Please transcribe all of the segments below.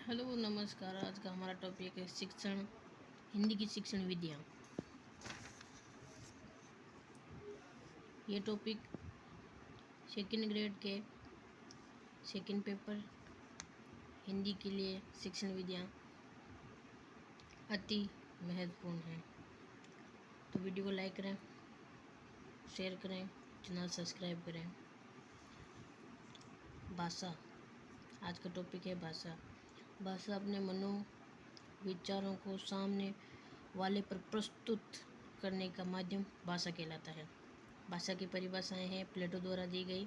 Hello नमस्कार। आज का हमारा टॉपिक है शिक्षण, हिंदी की शिक्षण विधियाँ। ये टॉपिक सेकंड ग्रेड के सेकंड पेपर हिंदी के लिए शिक्षण विधियाँ अति महत्वपूर्ण हैं। तो वीडियो को लाइक करें, शेयर करें, चैनल सब्सक्राइब करें। भाषा, आज का टॉपिक है भाषा। भाषा अपने विचारों को सामने वाले पर प्रस्तुत करने का माध्यम भाषा कहलाता है। भाषा की परिभाषाएं हैं प्लेटो द्वारा दी गई।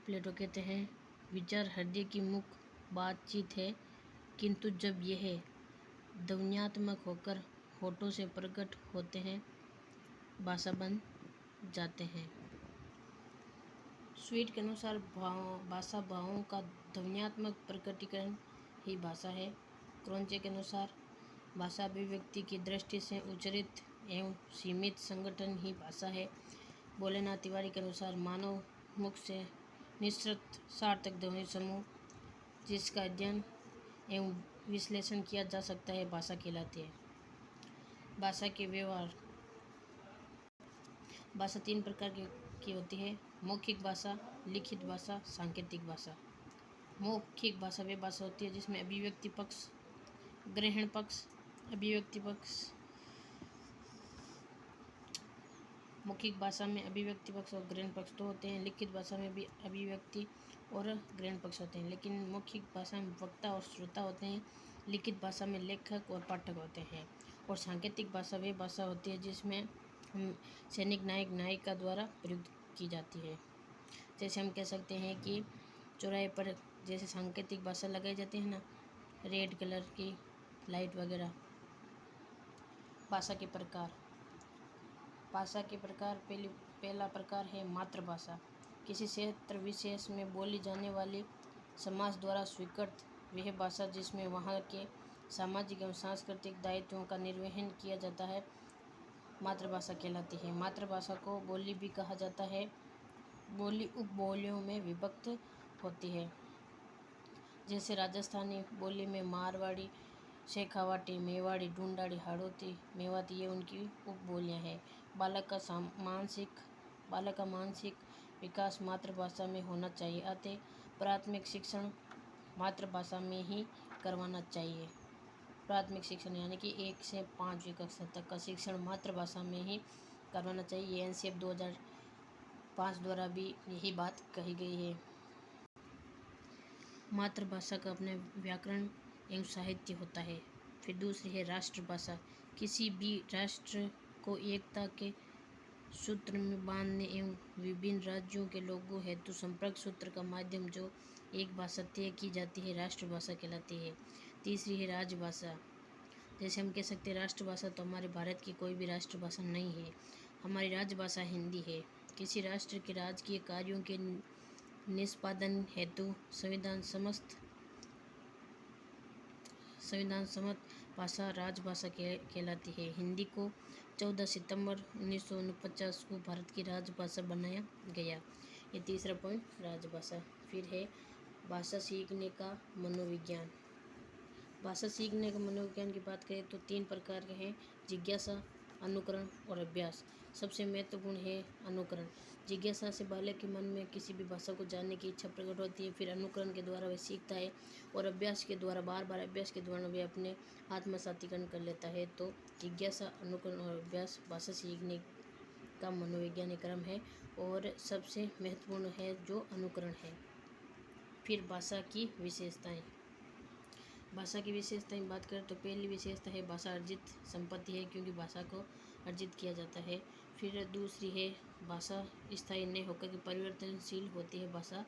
प्लेटो कहते हैं विचार हृदय की मुख्य बातचीत है, किंतु जब यह ध्वन्यात्मक होकर होठों से प्रकट होते हैं भाषा बन जाते हैं। स्वीट के अनुसार भाषा भावों का ध्वन्यात्मक प्रकटीकरण ही भाषा है। क्रोंचे के अनुसार भाषा अभिव्यक्ति की दृष्टि से उच्चरित एवं सीमित संगठन ही भाषा है। भोलेनाथ तिवारी के अनुसार मानव मुख से निःसृत सार्थक ध्वनि समूह जिसका अध्ययन एवं विश्लेषण किया जा सकता है भाषा कहलाती है। भाषा के व्यवहार, भाषा 3 प्रकार की होती है। मौखिक भाषा, लिखित भाषा, सांकेतिक भाषा। मौखिक भाषा वे भाषा होती है जिसमें अभिव्यक्ति पक्ष, ग्रहण पक्ष, अभिव्यक्ति पक्ष। मौखिक भाषा में अभिव्यक्ति पक्ष और ग्रहण पक्ष तो होते हैं। लिखित भाषा में भी अभिव्यक्ति और ग्रहण पक्ष होते हैं, लेकिन मौखिक भाषा में वक्ता और श्रोता होते हैं। लिखित भाषा में लेखक और पाठक होते हैं। और सांकेतिक भाषा वे भाषा होती है जिसमें सैनिक नायक नायिका द्वारा प्रयुक्त की जाती है। जैसे हम कह सकते हैं कि चौराहे पर जैसे सांकेतिक भाषा लगाई जाती है ना, रेड कलर की लाइट वगैरह। भाषा के प्रकार, भाषा के प्रकार पहला प्रकार है मातृभाषा। किसी क्षेत्र विशेष में बोली जाने वाली समाज द्वारा स्वीकृत वह भाषा जिसमें वहाँ के सामाजिक एवं सांस्कृतिक दायित्वों का निर्वहन किया जाता है मातृभाषा कहलाती है। मातृभाषा को बोली भी कहा जाता है। बोली उपबोलियों में विभक्त होती है। जैसे राजस्थानी बोली में मारवाड़ी, शेखावाटी, मेवाड़ी, ढूंढाड़ी, हाड़ौती, मेवाती ये उनकी उपबोलियाँ हैं। बालक का मानसिक विकास मातृभाषा में होना चाहिए, अतः प्राथमिक शिक्षण मातृभाषा में ही करवाना चाहिए। प्राथमिक शिक्षण यानी कि 1 से 5वीं कक्षा तक का शिक्षण मातृभाषा में ही करवाना चाहिए। ये एनसीएफ 2005 द्वारा भी यही बात कही गई है। मातृभाषा का अपने व्याकरण एवं साहित्य होता है। फिर दूसरी है राष्ट्रभाषा। किसी भी राष्ट्र को एकता के सूत्र में बांधने एवं विभिन्न राज्यों के लोगों हेतु संपर्क सूत्र का माध्यम जो एक भाषा तय की जाती है राष्ट्रभाषा कहलाती है। तीसरी है राजभाषा। जैसे हम कह सकते हैं राष्ट्रभाषा तो हमारे भारत की कोई भी राष्ट्रभाषा नहीं है, हमारी राजभाषा हिंदी है। किसी राष्ट्र के राजकीय कार्यों के निष्पादन हेतु संविधान सम्मत भाषा राजभाषा कहलाती है। हिंदी को 14 सितंबर 1949 को भारत की राजभाषा बनाया गया। ये तीसरा पॉइंट राजभाषा। फिर है भाषा सीखने का मनोविज्ञान। भाषा सीखने का मनोविज्ञान की बात करें तो 3 प्रकार के हैं, जिज्ञासा, अनुकरण और अभ्यास। सबसे महत्वपूर्ण है अनुकरण। जिज्ञासा से बालक के मन में किसी भी भाषा को जानने की इच्छा प्रकट होती है। फिर अनुकरण के द्वारा वह सीखता है और अभ्यास के द्वारा बार बार अभ्यास के द्वारा वह अपने आत्मसातीकरण कर लेता है। तो जिज्ञासा, अनुकरण और अभ्यास भाषा सीखने का मनोवैज्ञानिक क्रम है और सबसे महत्वपूर्ण है जो अनुकरण है। फिर भाषा की विशेषताएं। भाषा की विशेषता की बात करें तो पहली विशेषता है भाषा अर्जित संपत्ति है, क्योंकि भाषा को अर्जित किया जाता है। फिर दूसरी है भाषा स्थायी नहीं होकर के परिवर्तनशील होती है, भाषा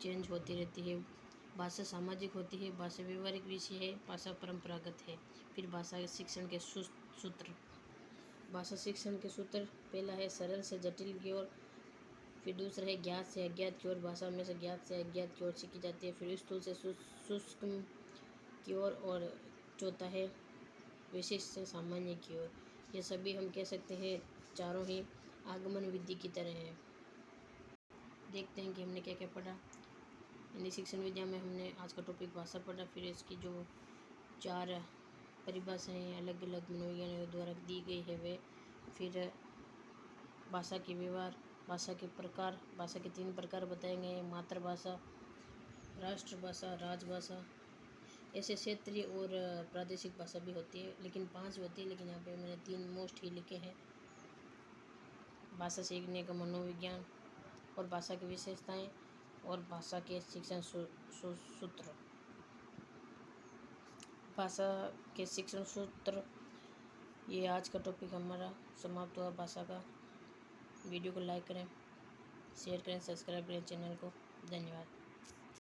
चेंज होती रहती है। भाषा सामाजिक होती है, भाषा व्यवहारिक विषय है, भाषा परंपरागत है। फिर भाषा शिक्षण के सूत्र। भाषा शिक्षण के सूत्र पहला है सरल से जटिल की ओर, फिर दूसरा है ज्ञात से अज्ञात की ओर। भाषा में से ज्ञात से अज्ञात की ओर सीखी जाती है। फिर स्थूल से सूक्ष्म की ओर और चौथा है विशिष्ट से सामान्य की ओर। ये सभी हम कह सकते हैं चारों ही आगमन विधि की तरह हैं। देखते हैं कि हमने क्या क्या पढ़ा। हिंदी शिक्षण विद्या में हमने आज का टॉपिक भाषा पढ़ा, फिर इसकी जो 4 परिभाषाएँ अलग अलग मनोविज्ञानियों द्वारा दी गई है वे, फिर भाषा के व्यवहार, भाषा के प्रकार, भाषा के 3 प्रकार बताए गए हैं, मातृभाषा, राष्ट्रभाषा, राजभाषा। ऐसे क्षेत्रीय और प्रादेशिक भाषा भी होती है, लेकिन 5 होती है, लेकिन यहाँ पे मैंने 3 मोस्ट ही लिखे हैं। भाषा सीखने का मनोविज्ञान और भाषा की विशेषताएं और भाषा के शिक्षण सूत्र। भाषा के शिक्षण सूत्र, ये आज का टॉपिक हमारा समाप्त हुआ भाषा का। वीडियो को लाइक करें, शेयर करें, सब्सक्राइब करें चैनल को। धन्यवाद।